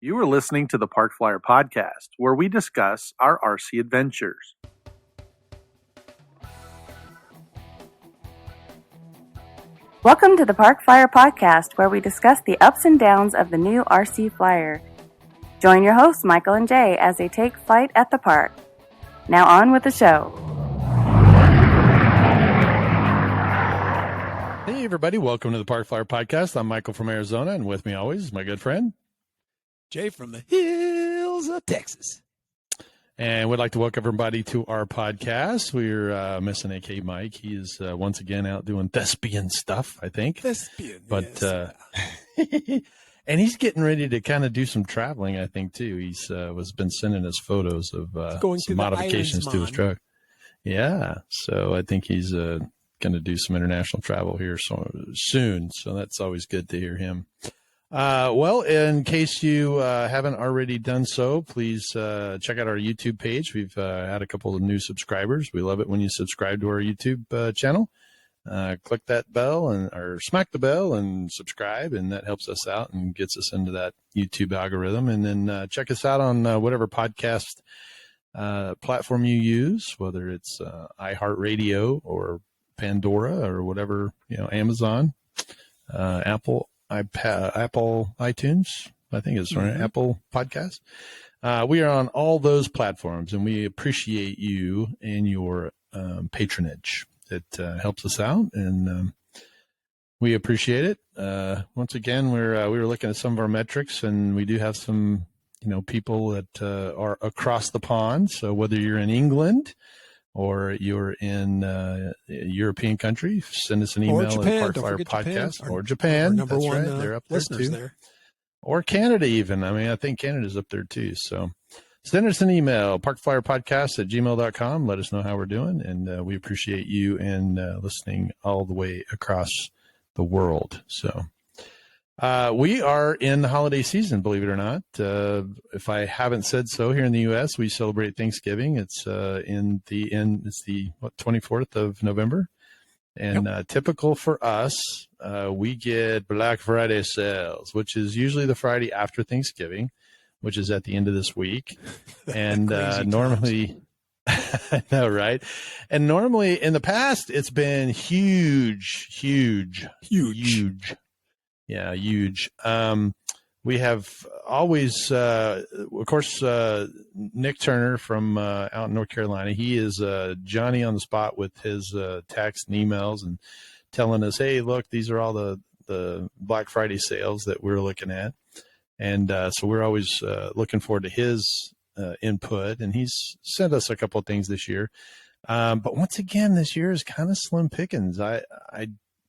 You are listening to the Park Flyer Podcast, where we discuss our RC adventures. Welcome to the Park Flyer Podcast, where we discuss the ups and downs of the new RC Flyer. Join your hosts, Michael and Jay, as they take flight at the park. Now on with the show. Hey, everybody. Welcome to the Park Flyer Podcast. I'm Michael from Arizona, and with me always is my good friend Jay from the hills of Texas. And we'd like to welcome everybody to our podcast. We're missing AK Mike. He is once again out doing thespian stuff, I think. Thespian, but yes. And he's getting ready to kind of do some traveling, I think, too. He's been sending us photos of some modifications to his truck. Yeah, so I think he's going to do some international travel here soon. So that's always good to hear him. Well, in case you haven't already done so, please check out our YouTube page. We've had a couple of new subscribers. We love it when you subscribe to our YouTube channel. Click that bell or smack the bell and subscribe, and that helps us out and gets us into that YouTube algorithm. And then check us out on whatever podcast platform you use, whether it's iHeartRadio or Pandora or whatever, Amazon, Apple iTunes, I think it's right, Apple Podcast. We are on all those platforms, and we appreciate you and your patronage. It helps us out, and we appreciate it. Once again, we were looking at some of our metrics, and we do have some people that are across the pond. So whether you're in England or you're in a European country, send us an email at Parkflyer Podcast, or Japan. Number That's one, right. They're up there too. There. Or Canada even. I mean, I think Canada's up there too. So send us an email, parkflyerpodcast@gmail.com. Let us know how we're doing. And we appreciate you and listening all the way across the world. So we are in the holiday season, believe it or not. If I haven't said so, here in the U.S., we celebrate Thanksgiving. It's it's the 24th of November, and typical for us, we get Black Friday sales, which is usually the Friday after Thanksgiving, which is at the end of this week, and normally. I know, right? And normally in the past, it's been huge. Yeah, huge. We have always, of course, Nick Turner from out in North Carolina. He is Johnny on the spot with his texts and emails and telling us, hey, look, these are all the Black Friday sales that we're looking at. And so we're always looking forward to his input. And he's sent us a couple of things this year. But once again, this year is kind of slim pickings. I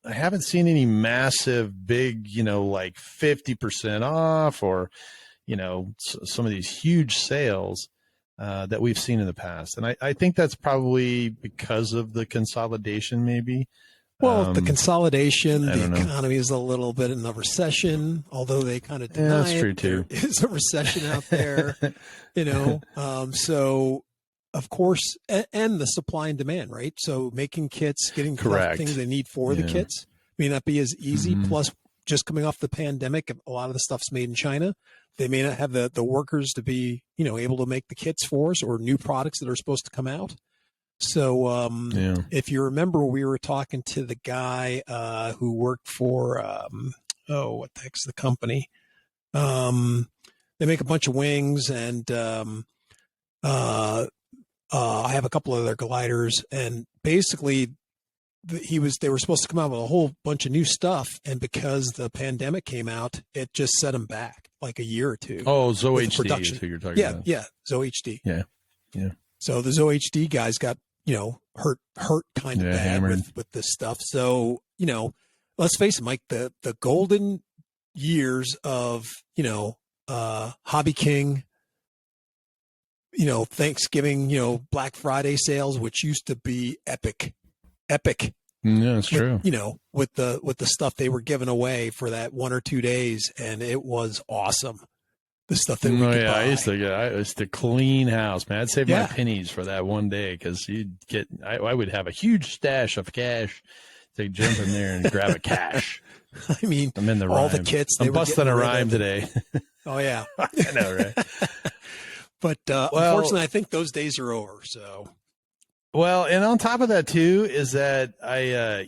haven't seen any massive, big, like 50% off or, some of these huge sales that we've seen in the past. And I think that's probably because of the consolidation, maybe. Well, the consolidation, the economy is a little bit in a recession, although they kind of deny that's true too. There is a recession out there, so. Of course, and the supply and demand, right? So making kits, getting the things they need for the kits may not be as easy. Plus, just coming off the pandemic, a lot of the stuff's made in China. They may not have the workers to be, able to make the kits for us, or new products that are supposed to come out. So if you remember, we were talking to the guy who worked for, what the heck's the company? They make a bunch of wings, and I have a couple of their gliders, and basically they were supposed to come out with a whole bunch of new stuff, and because the pandemic came out, it just set them back like a year or two. Oh, ZoHD is who you're talking about. Yeah, ZoHD. Yeah. So the ZoHD guys got, hurt kind of bad with this stuff. So, let's face it, Mike, the golden years of, Hobby King, Thanksgiving, Black Friday sales, which used to be epic. Yeah, it's true. With the stuff they were giving away for that 1 or 2 days, and it was awesome. The stuff that we could buy. I used to clean house, man. I'd save my pennies for that one day because I would have a huge stash of cash to jump in there and grab a cash. I mean, I'm in the all rhyme. the kits. I'm busting a rhyme today. Oh yeah. I know, right? But unfortunately, I think those days are over. So. Well, and on top of that too is that I,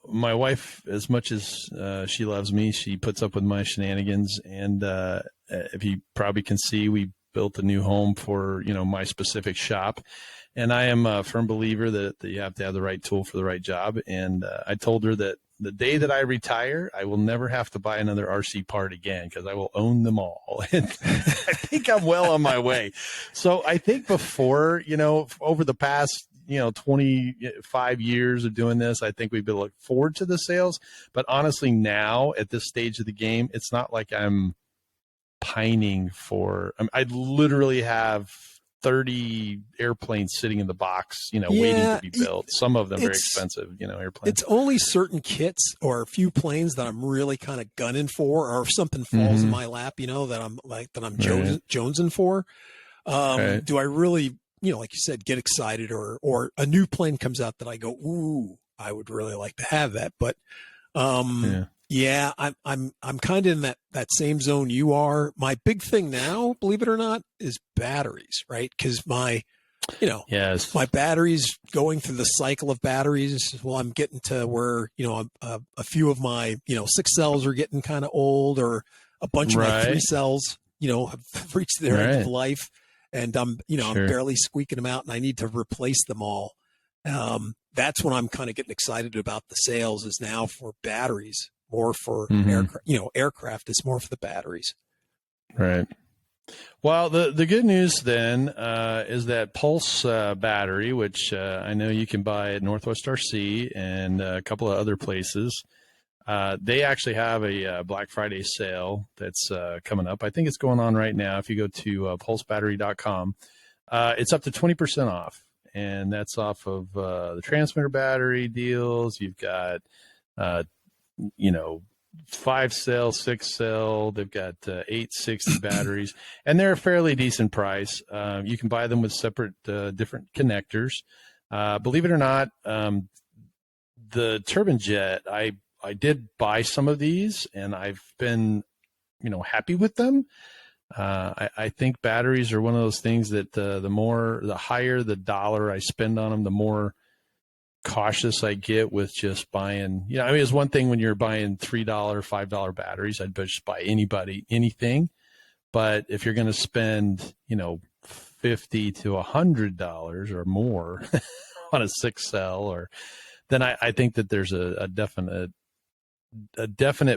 my wife, as much as she loves me, she puts up with my shenanigans. And if you probably can see, we built a new home for, my specific shop. And I am a firm believer that you have to have the right tool for the right job. And I told her that the day that I retire, I will never have to buy another RC part again because I will own them all. And I think I'm well on my way. So I think before, over the past, 25 years of doing this, I think we've been looking forward to the sales. But honestly, now at this stage of the game, it's not like I'm pining for, I literally have 30 airplanes sitting in the box, waiting to be built. Some of them very expensive, airplanes. It's only certain kits or a few planes that I'm really kind of gunning for, or if something falls in my lap, that I'm jonesing for. Do I really, like you said, get excited or a new plane comes out that I go, ooh, I would really like to have that. But, I'm kind of in that same zone you are. My big thing now, believe it or not, is batteries, right? Because my batteries going through the cycle of batteries. Well, I'm getting to where, a few of my, 6 cells are getting kind of old, or a bunch of my 3 cells, have reached their end of life. And I'm barely squeaking them out, and I need to replace them all. That's when I'm kind of getting excited about the sales is now for batteries, more for aircraft is more for the batteries. Right. Well, the good news then is that Pulse battery, which I know you can buy at Northwest RC and a couple of other places. They actually have a Black Friday sale that's coming up. I think it's going on right now. If you go to pulsebattery.com, it's up to 20% off. And that's off of the transmitter battery deals. You've got, 5 cell, 6 cell. They've got 860 batteries, and they're a fairly decent price. You can buy them with separate, different connectors. Believe it or not, the turbine jet, I did buy some of these, and I've been, happy with them. I think batteries are one of those things that the higher the dollar I spend on them, the more cautious I get with just buying. It's one thing when you're buying $3, $5 batteries, I'd just buy anything. But if you're going to spend, $50 to $100 or more on a 6 cell, then I think that there's a definite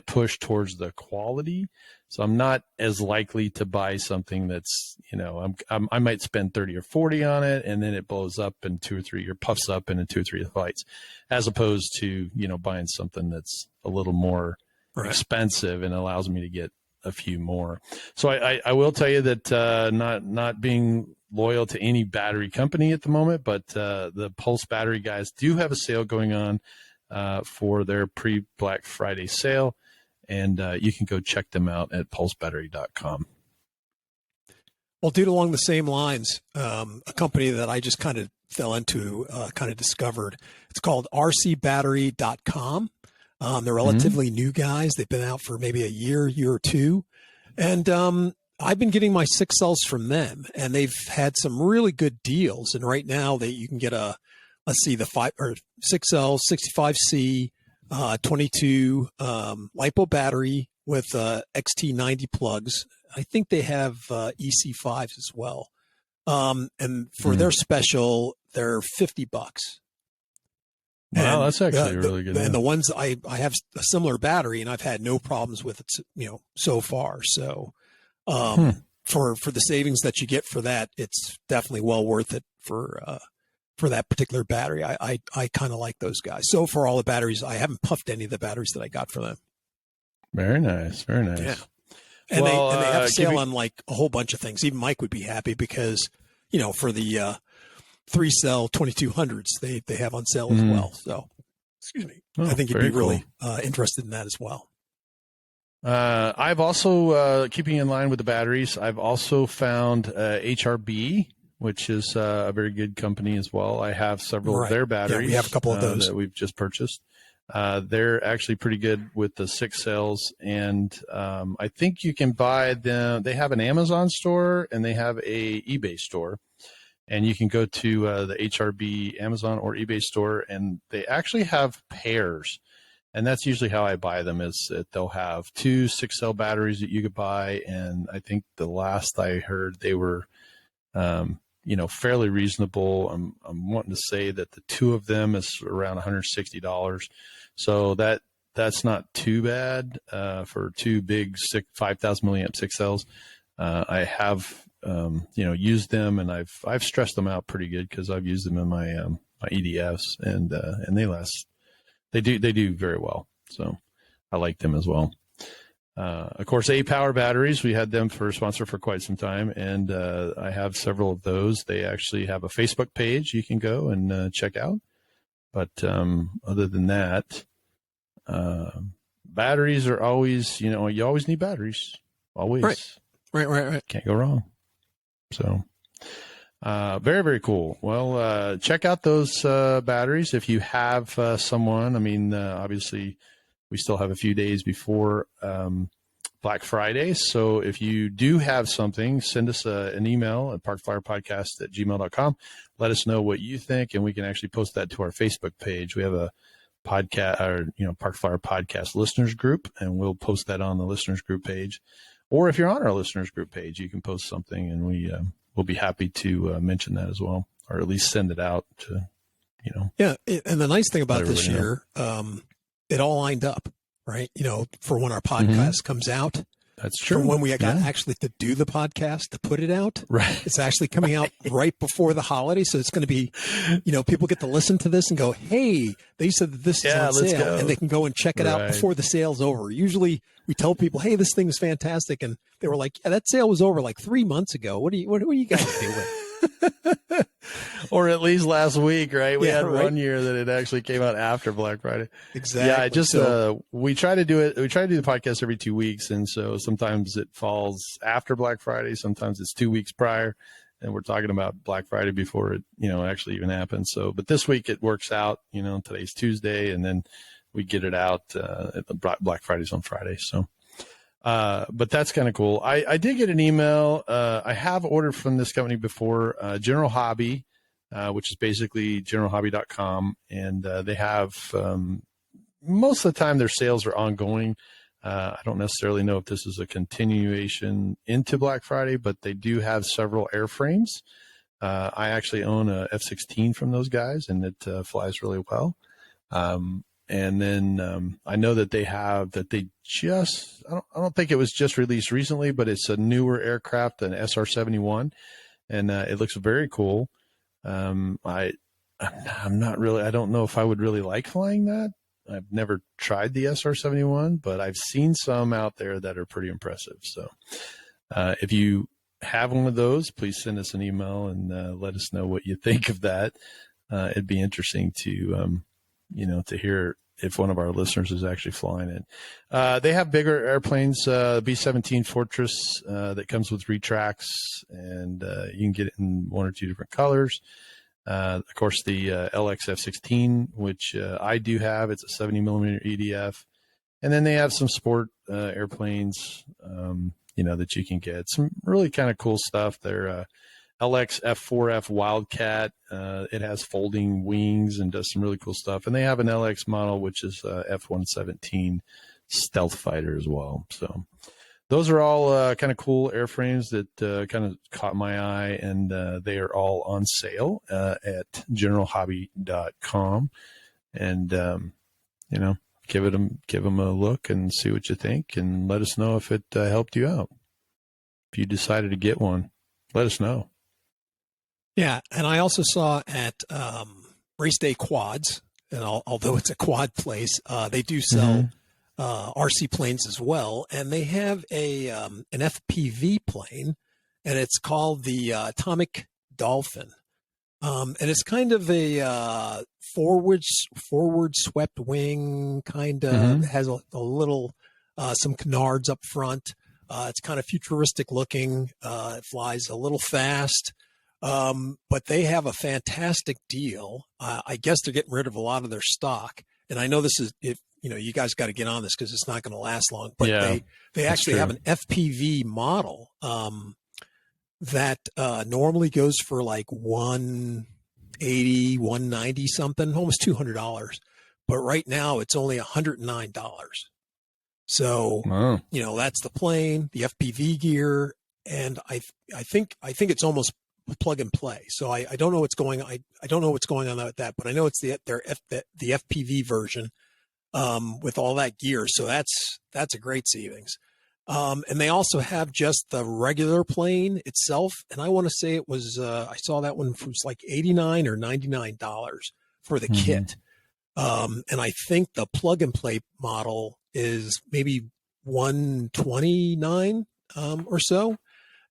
push towards the quality. So I'm not as likely to buy something that's, I might spend 30 or 40 on it, and then it blows up in 2 or 3, or puffs up in 2 or 3 flights, as opposed to, buying something that's a little more expensive and allows me to get a few more. So I will tell you that not being loyal to any battery company at the moment, but the Pulse battery guys do have a sale going on for their pre-Black Friday sale, and you can go check them out at pulsebattery.com. Well, dude, along the same lines, a company that I just kind of fell into, kind of discovered, it's called rcbattery.com. They're relatively new guys. They've been out for maybe a year or two. And I've been getting my 6 cells from them, and they've had some really good deals. And right now you can get the 5 or 6 cell 65C 22 LiPo battery with XT90 plugs. I think they have EC5s as well. And for their special, they're $50. Wow, that's actually really good. And the ones I have a similar battery, and I've had no problems with it, so far. So for the savings that you get for that, it's definitely well worth it for that particular battery. I kind of like those guys. So for all the batteries, I haven't puffed any of the batteries that I got from them. Very nice. Very nice. Yeah. And they have a sale on like a whole bunch of things. Even Mike would be happy because, for the 3 cell 2200s, they have on sale as well. So, excuse me. I think you'd be really interested in that as well. I've also, keeping in line with the batteries, I've also found HRB, which is a very good company as well. I have several of their batteries. Yeah, we have a couple of those that we've just purchased. They're actually pretty good with the 6 cells, and I think you can buy them. They have an Amazon store and they have a eBay store, and you can go to the HRB Amazon or eBay store, and they actually have pairs. And that's usually how I buy them, is that they'll have 2 6-cell batteries that you could buy. And I think the last I heard they were, fairly reasonable. I'm wanting to say that the 2 of them is around $160. So that's not too bad for 2 big 5,000 milliamp 6-cells. I have, used them, and I've stressed them out pretty good because I've used them in my EDFs, and they last. They do very well. So I like them as well. Of course, A-Power batteries, we had them for a sponsor for quite some time, and I have several of those. They actually have a Facebook page you can go and check out. But other than that, batteries are always, you always need batteries. Always. Right. Can't go wrong. So very, very cool. Well, check out those batteries if you have someone. I mean, obviously, we still have a few days before Black Friday. So if you do have something, send us an email at parkflyerpodcast@gmail.com. Let us know what you think, and we can actually post that to our Facebook page. We have a podcast, or Park Flyer Podcast listeners group, and we'll post that on the listeners group page. Or if you're on our listeners group page, you can post something, and we'll be happy to mention that as well, or at least send it out to, Yeah. And the nice thing about this year, it all lined up, right? For when our podcast comes out. That's true. For when we got actually to do the podcast, to put it out. Right. It's actually coming out right before the holiday. So it's going to be, people get to listen to this and go, hey, they said that this is on sale, and they can go and check it out before the sale's over. Usually we tell people, hey, this thing is fantastic. And they were like, yeah, that sale was over like 3 months ago. What are you guys doing? Or at least last week, right? We had one year that it actually came out after Black Friday. Exactly. Yeah, we try to do it. We try to do the podcast every 2 weeks, and so sometimes it falls after Black Friday. Sometimes it's 2 weeks prior, and we're talking about Black Friday before it, actually even happens. So, but this week it works out. Today's Tuesday, and then we get it out. Black Friday's on Friday, so. But that's kind of cool. I did get an email. I have ordered from this company before, General Hobby, which is basically generalhobby.com. And they have, most of the time their sales are ongoing. I don't necessarily know if this is a continuation into Black Friday, but they do have several airframes. I actually own a F-16 from those guys, and it flies really well. And then I know that I don't think it was just released recently, but it's a newer aircraft, an SR-71, and it looks very cool. I'm not really, I don't know if I would really like flying that. I've never tried the SR-71, but I've seen some out there that are pretty impressive. So if you have one of those, please send us an email and let us know what you think of that. It'd be interesting to to hear if one of our listeners is actually flying it. They have bigger airplanes, B-17 Fortress, that comes with retracts, and you can get it in 1 or 2 different colors. Of course, the LX F-16, which I do have, it's a 70 millimeter EDF. And then they have some sport airplanes, that you can get. Some really kind of cool stuff. They're LX F4F Wildcat. It has folding wings and does some really cool stuff. And they have an LX model, which is F-117 Stealth Fighter as well. So those are all kind of cool airframes that kind of caught my eye, and they are all on sale at generalhobby.com. And, give them a look and see what you think, and let us know if it helped you out. If you decided to get one, let us know. Yeah, and I also saw at Race Day Quads, and although it's a quad place, they do sell RC planes as well, and they have an FPV plane, and it's called the Atomic Dolphin, and it's kind of a forward swept wing, kind of has a little some canards up front. It's kind of futuristic looking. It flies a little fast. But they have a fantastic deal. I guess they're getting rid of a lot of their stock, and I know this is, if you guys got to get on this because it's not going to last long, but they actually have an FPV model that normally goes for like $180, $190 something, almost $200. But right now it's only $109. So, that's the plane, the FPV gear, and I think it's almost plug and play. So I don't know what's going on. I don't know what's going on with that, but I know it's the FPV version with all that gear. So that's a great savings. And they also have just the regular plane itself. And I want to say it was, I saw that one was like $89 or $99 for the kit. And I think the plug and play model is maybe $129 or so.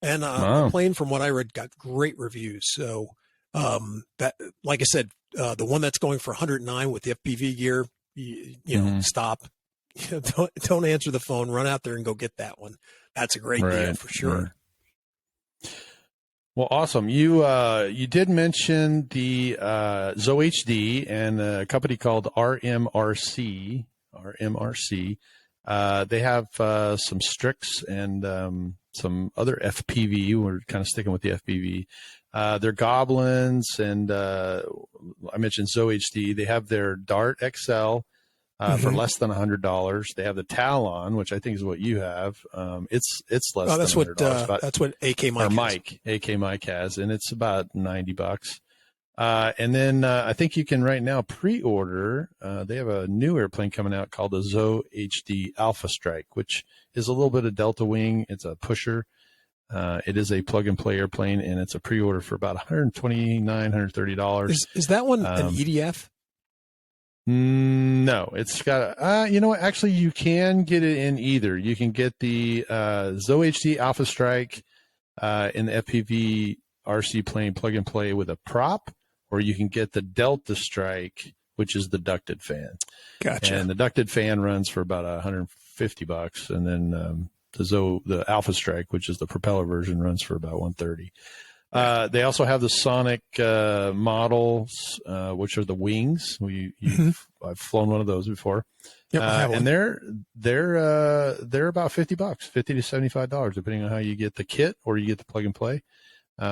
And the plane, from what I read, got great reviews. So that, like I said, the one that's going for $109 with the FPV gear, stop. Don't answer the phone. Run out there and go get that one. That's a great deal for sure. Yeah. Well, awesome. You did mention the Zoe HD and a company called RMRC. They have some Strix and some other FPV. We're kind of sticking with the FPV. They're Goblins, and I mentioned Zoe HD. They have their Dart XL for less than $100. They have the Talon, which I think is what you have. It's less than $100. That's what AK Mike has, and it's about $90. And then I think you can right now pre-order. They have a new airplane coming out called the Zoe HD Alpha Strike, which is a little bit of Delta Wing. It's a pusher. It is a plug-and-play airplane, and it's a pre-order for about $129, $130. Is that one an EDF? No, it's got, you know what? Actually, you can get it in either. You can get the Zoe HD Alpha Strike in the FPV RC plane plug-and-play with a prop, or you can get the Delta Strike, which is the ducted fan. Gotcha. And the ducted fan runs for about $150, and then the Alpha Strike, which is the propeller version, runs for about $130. They also have the Sonic models, which are the wings. I've flown one of those before. Yep, and they're about $50, $50 to $75, depending on how you get the kit or you get the plug and play.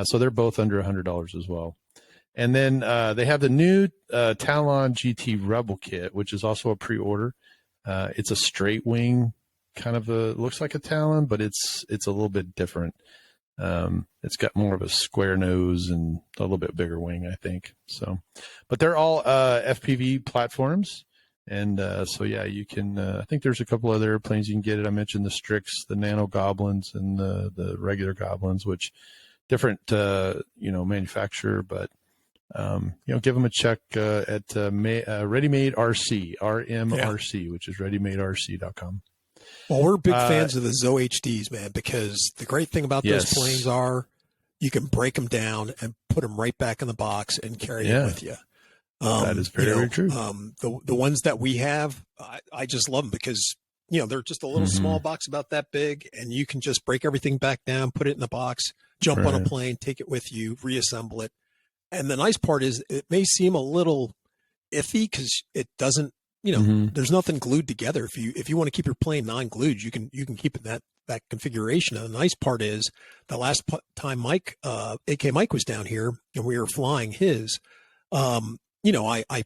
So they're both under $100 as well. And then they have the new Talon GT Rebel kit, which is also a pre-order. It's a straight wing, kind of looks like a Talon, but it's a little bit different. It's got more of a square nose and a little bit bigger wing, I think. So, but they're all FPV platforms. And so, yeah, you can, I think there's a couple other airplanes you can get it. I mentioned the Strix, the Nano Goblins, and the regular Goblins, which different, manufacturer, but, give them a check at Ready Made RC, RMRC, which is readymaderc.com. Well, we're big fans of the Zoe HDs, man, because the great thing about those planes are you can break them down and put them right back in the box and carry it with you. That is very true. The ones that we have, I just love them because, they're just a little small box about that big, and you can just break everything back down, put it in the box, jump on a plane, take it with you, reassemble it. And the nice part is it may seem a little iffy because it doesn't, there's nothing glued together. If you want to keep your plane non-glued, you can keep it that configuration. And the nice part is the last time AK Mike was down here and we were flying his, I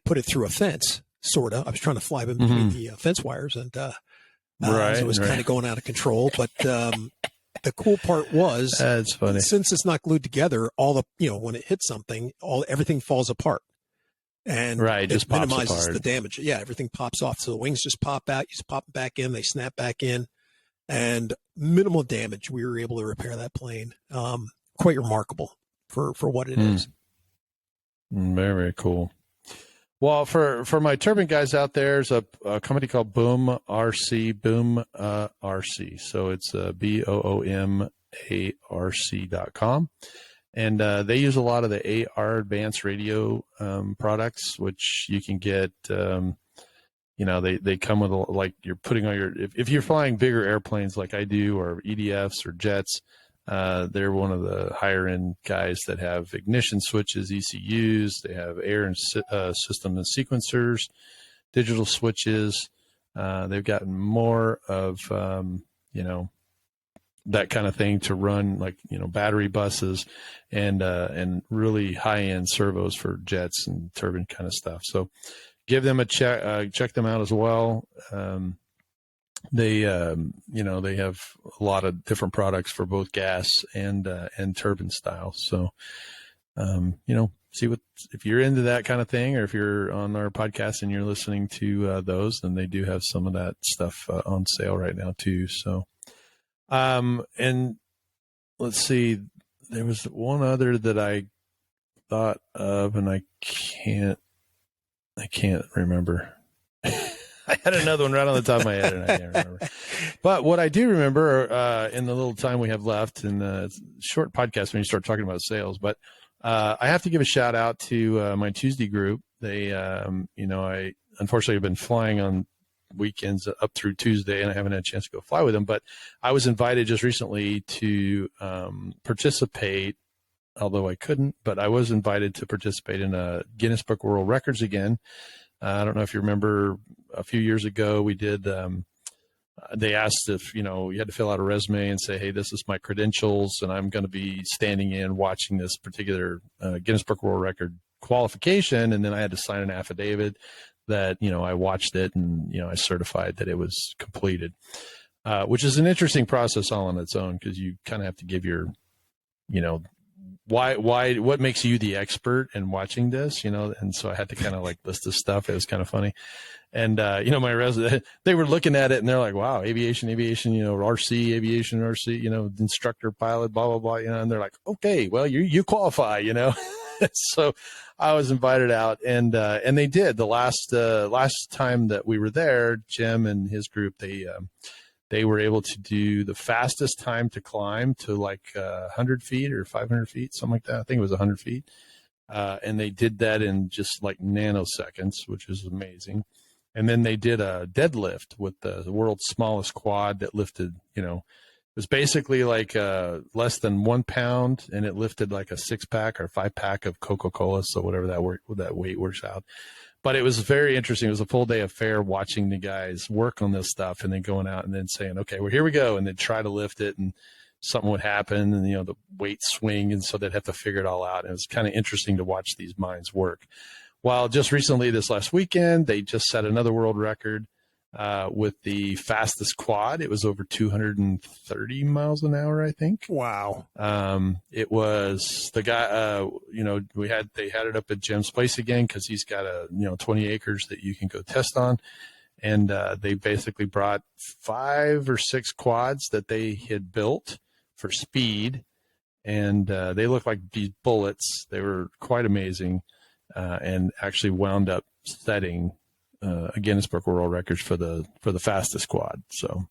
put it through a fence, sort of. I was trying to fly between the fence wires, and so it was kind of going out of control. But the cool part was, that's funny. Since it's not glued together, all the when it hits something, everything falls apart. And it just minimizes apart. the damage. Yeah, everything pops off. So the wings just pop out. You just pop them back in. They snap back in. And minimal damage. We were able to repair that plane. Quite remarkable for what it is. Very, very cool. Well, for my turbine guys out there, there's a company called Boom RC. So it's BOOMARC.com. And they use a lot of the AR advanced radio products, which you can get. They come with like you're putting on your if you're flying bigger airplanes like I do, or EDFs or jets. They're one of the higher end guys that have ignition switches, ECUs. They have air and system and sequencers. digital switches. They've gotten more of, that kind of thing to run, like, battery buses and really high end servos for jets and turbine kind of stuff. So give them a check them out as well. They they have a lot of different products for both gas and turbine style. So, see if you're into that kind of thing, or if you're on our podcast and you're listening to those, then they do have some of that stuff on sale right now too. So, and let's see, there was one other that I thought of, and I can't remember. I had another one right on the top of my head, and I can't remember. But what I do remember, in the little time we have left, and it's a short podcast when you start talking about sales, but I have to give a shout out to my Tuesday group. They, I unfortunately have been flying on weekends up through Tuesday, and I haven't had a chance to go fly with them. But I was invited just recently to participate, although I couldn't. But I was invited to participate in a Guinness Book of World Records again. I don't know if you remember, a few years ago we did. They asked if you had to fill out a resume and say, "Hey, this is my credentials, and I'm going to be standing in watching this particular Guinness Book of World Record qualification." And then I had to sign an affidavit that I watched it and I certified that it was completed, which is an interesting process all on its own, because you kind of have to give your what makes you the expert in watching this, and so I had to kind of like list this stuff. It was kind of funny. And, my resident, they were looking at it and they're like, wow, aviation, RC, aviation, RC, instructor, pilot, blah, blah, blah, and they're like, okay, well, you qualify, So I was invited out, and they did. The last time that we were there, Jim and his group, they were able to do the fastest time to climb to like 100 feet or 500 feet, something like that. I think it was 100 feet. And they did that in just like nanoseconds, which is amazing. And then they did a deadlift with the world's smallest quad that lifted, it was basically like less than 1 pound, and it lifted like a 6-pack or 5-pack of Coca-Cola. So whatever that weight works out. But it was very interesting. It was a full day affair watching the guys work on this stuff, and then going out and then saying, okay, well, here we go. And then try to lift it, and something would happen, and, the weight swing. And so they'd have to figure it all out. And it was kind of interesting to watch these minds work. While just recently, this last weekend, they just set another world record with the fastest quad. It was over 230 miles an hour, I think. Wow. It was the guy, they had it up at Jim's place again, because he's got 20 acres that you can go test on. And they basically brought 5 or 6 quads that they had built for speed. And they looked like these bullets. They were quite amazing. And actually wound up setting a Guinness Book of World Records for the fastest quad. So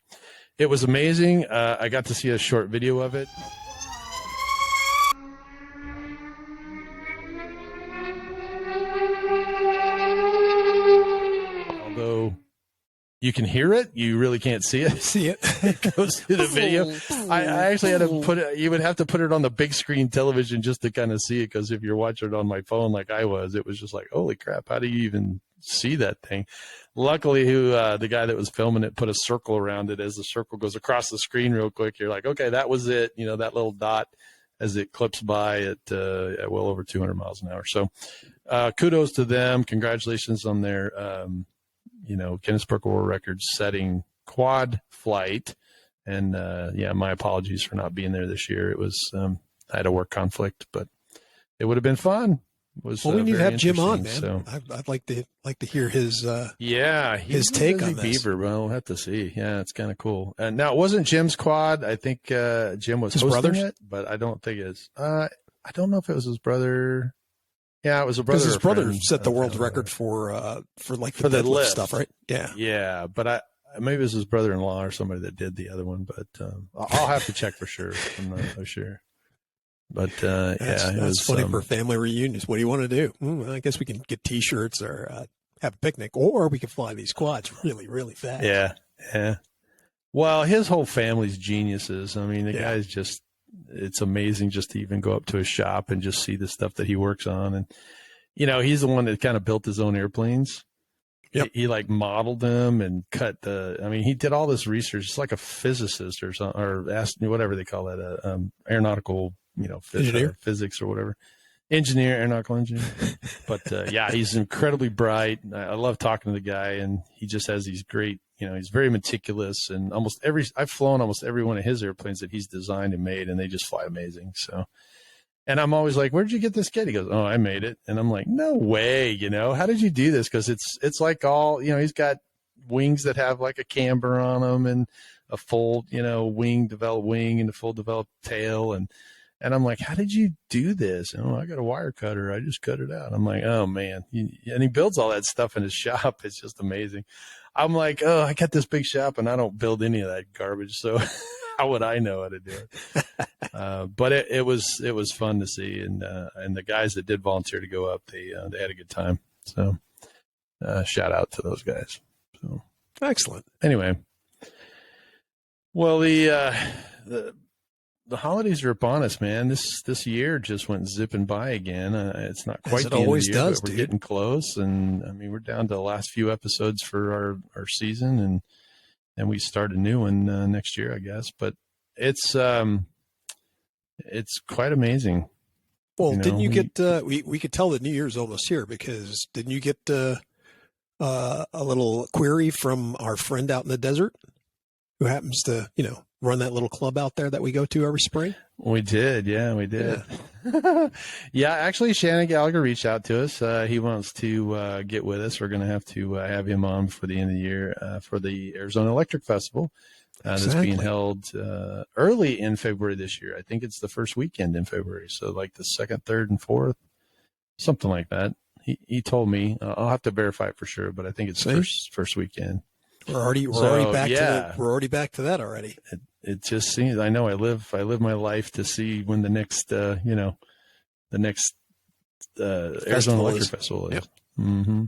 it was amazing. I got to see a short video of it. Although you can hear it, you really can't see it. It goes through the video. I actually had to you would have to put it on the big screen television just to kind of see it, because if you're watching it on my phone like I was, it was just like, holy crap, how do you even see that thing? Luckily, the guy that was filming it put a circle around it. As the circle goes across the screen real quick, you're like, okay, that was it. That little dot as it clips by at well over 200 miles an hour. So kudos to them. Congratulations on their Guinness Book of World Records setting quad flight. And my apologies for not being there this year. It was I had a work conflict, but it would have been fun. We need to have Jim on, man. So I'd like to hear his his take on this. Beaver. Well, we'll have to see. Yeah, it's kind of cool. Now, it wasn't Jim's quad. I think Jim was hosting it, but I don't think it's. I don't know if it was his brother. Yeah, it was a brother. Because his brother set the world record for the lift stuff, right? Yeah. Yeah, but maybe it was his brother-in-law or somebody that did the other one, but I'll have to check for sure. I'm not so sure. But it was funny for family reunions. What do you want to do? Well, I guess we can get T-shirts or have a picnic, or we can fly these quads really, really fast. Yeah. Well, his whole family's geniuses. I mean, the guy's just. It's amazing just to even go up to his shop and just see the stuff that he works on. And, he's the one that kind of built his own airplanes. Yep. He like modeled them and cut he did all this research. It's like a physicist or something, or whatever they call that, aeronautical, engineer, physics or whatever. Aeronautical engineer. But he's incredibly bright. I love talking to the guy, and he just has these great, he's very meticulous, and I've flown almost every one of his airplanes that he's designed and made, and they just fly amazing. So, and I'm always like, where'd you get this kit? He goes, oh, I made it. And I'm like, no way, how did you do this? Because it's like all, he's got wings that have like a camber on them and a full, developed wing and a full developed tail. And I'm like, how did you do this? And, I got a wire cutter. I just cut it out. I'm like, oh, man. And he builds all that stuff in his shop. It's just amazing. I'm like, oh, I got this big shop, and I don't build any of that garbage. So how would I know how to do it? But it was fun to see. And the guys that did volunteer to go up, they had a good time. So shout out to those guys. So excellent. Anyway, well, the holidays are upon us, man. This year just went zipping by again. It's not quite the end of the year, but we're getting close. And we're down to the last few episodes for our season, and we start a new one next year, I guess. But it's quite amazing. Well, didn't you get? We could tell that New Year's almost here, because didn't you get a little query from our friend out in the desert who happens to run that little club out there that we go to every spring? We did. Yeah, we did. Yeah, actually, Shannon Gallagher reached out to us. He wants to get with us. We're going to have him on before the end of the year for the Arizona Electric Festival that's being held early in February this year. I think it's the first weekend in February. So like the 2nd, 3rd, and 4th, something like that. He told me. I'll have to verify it for sure, but I think it's first weekend. We're already back to that already. It just seems, I know I live my life to see when the next, Arizona Electric Festival is. Yep. Mm-hmm.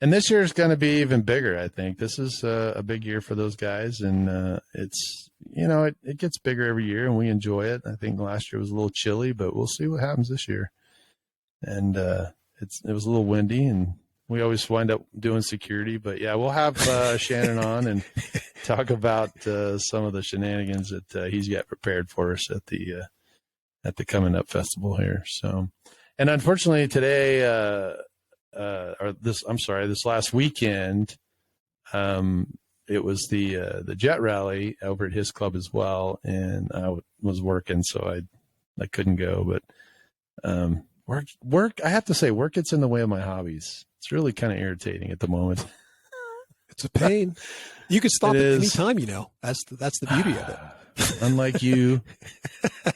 And this year is going to be even bigger, I think. This is a big year for those guys, and it's, it gets bigger every year, and we enjoy it. I think last year was a little chilly, but we'll see what happens this year. And it was a little windy, and we always wind up doing security, but yeah, we'll have Shannon on and talk about some of the shenanigans that he's got prepared for us at the coming up festival here. So, and unfortunately today, this last weekend, it was the jet rally over at his club as well, and I was working, so I couldn't go. But work. I have to say, work gets in the way of my hobbies. It's really kind of irritating at the moment. It's a pain. You can stop at any time, That's the beauty of it. Unlike you,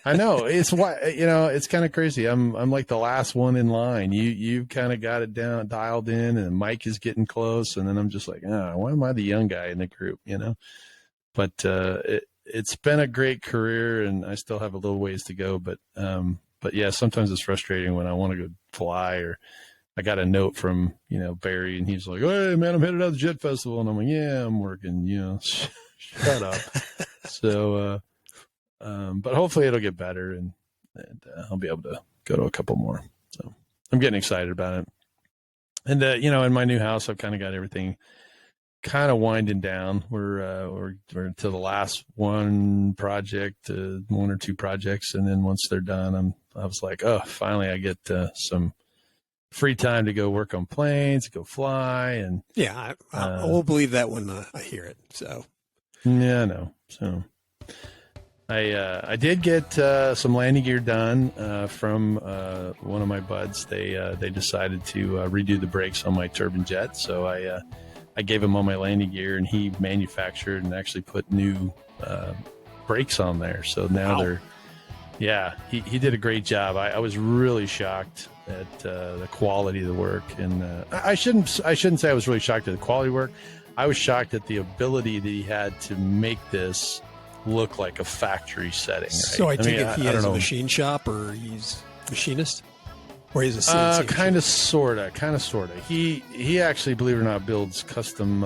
I know it's why it's kind of crazy. I'm like the last one in line. You kind of got it dialed in, and Mike is getting close, and then I'm just like, why am I the young guy in the group? But it's been a great career, and I still have a little ways to go. But yeah, sometimes it's frustrating when I want to go fly, or I got a note from, Barry, and he's like, hey, man, I'm headed out to the Jet Festival. And I'm like, yeah, I'm working, shut up. So, but hopefully it'll get better, and I'll be able to go to a couple more. So I'm getting excited about it. And, in my new house, I've kind of got everything kind of winding down. We're to the last one or two projects. And then once they're done, I was like, oh, finally I get some free time to go work on planes, go fly. And yeah, I will believe that when I hear it. So yeah, no. So I did get some landing gear done from one of my buds. They decided to redo the brakes on my turbine jet. So I gave him all my landing gear, and he manufactured and actually put new brakes on there. So now he did a great job. I was really shocked at the quality of the work, and I shouldn't say I was really shocked at the quality of work. I was shocked at the ability that he had to make this look like a factory setting. Right? So I take it he has a machine shop, or he's a machinist, or he's a CNC kind of sorta. He actually, believe it or not, builds custom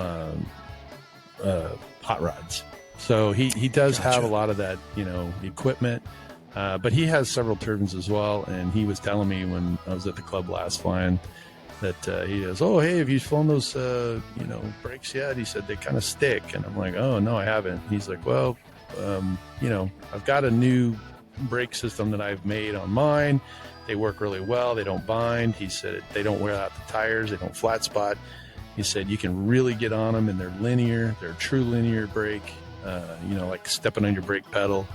hot rods. So he does have a lot of that, equipment. But he has several turbines as well, and he was telling me when I was at the club last flying that he goes, oh, hey, have you flown those, brakes yet? He said, they kind of stick. And I'm like, oh, no, I haven't. He's like, well, I've got a new brake system that I've made on mine. They work really well. They don't bind. He said they don't wear out the tires. They don't flat spot. He said you can really get on them, and they're linear. They're a true linear brake, like stepping on your brake pedal.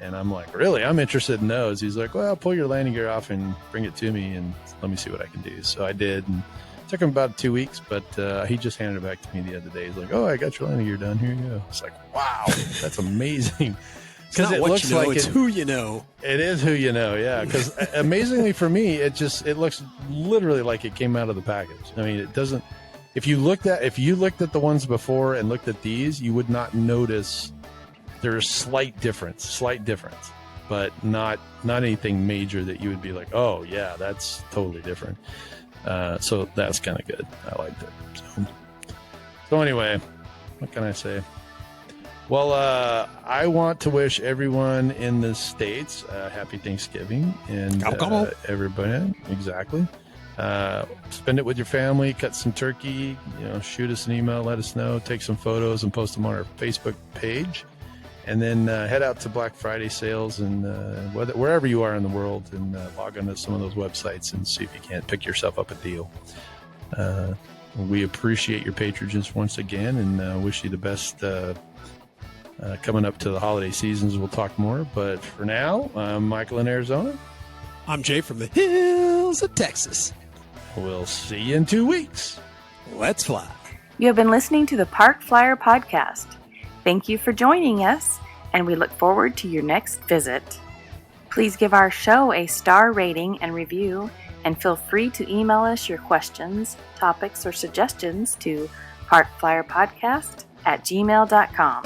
And I'm like, really? I'm interested in those. He's like, well, pull your landing gear off and bring it to me, and let me see what I can do. So I did, and it took him about 2 weeks, but he just handed it back to me the other day. He's like, oh, I got your landing gear done. Here you go. It's like, wow, that's amazing. It's not it what looks you know, like it's who you know. It is who you know, yeah. Because amazingly for me, it looks literally like it came out of the package. I mean, it doesn't. If you looked at the ones before and looked at these, you would not notice there's slight difference, but not anything major that you would be like, oh yeah, that's totally different. So that's kind of good. I liked it. So anyway, what can I say? Well, I want to wish everyone in the States happy Thanksgiving, and everybody, exactly. Spend it with your family, cut some turkey, shoot us an email, let us know, take some photos and post them on our Facebook page, and then head out to Black Friday sales and wherever you are in the world, and log onto some of those websites and see if you can't pick yourself up a deal. We appreciate your patronage once again, and wish you the best coming up to the holiday seasons. We'll talk more, but for now, I'm Michael in Arizona. I'm Jay from the hills of Texas. We'll see you in 2 weeks. Let's fly. You have been listening to the Park Flyer Podcast. Thank you for joining us, and we look forward to your next visit. Please give our show a star rating and review, and feel free to email us your questions, topics, or suggestions to parkflyerpodcast@gmail.com.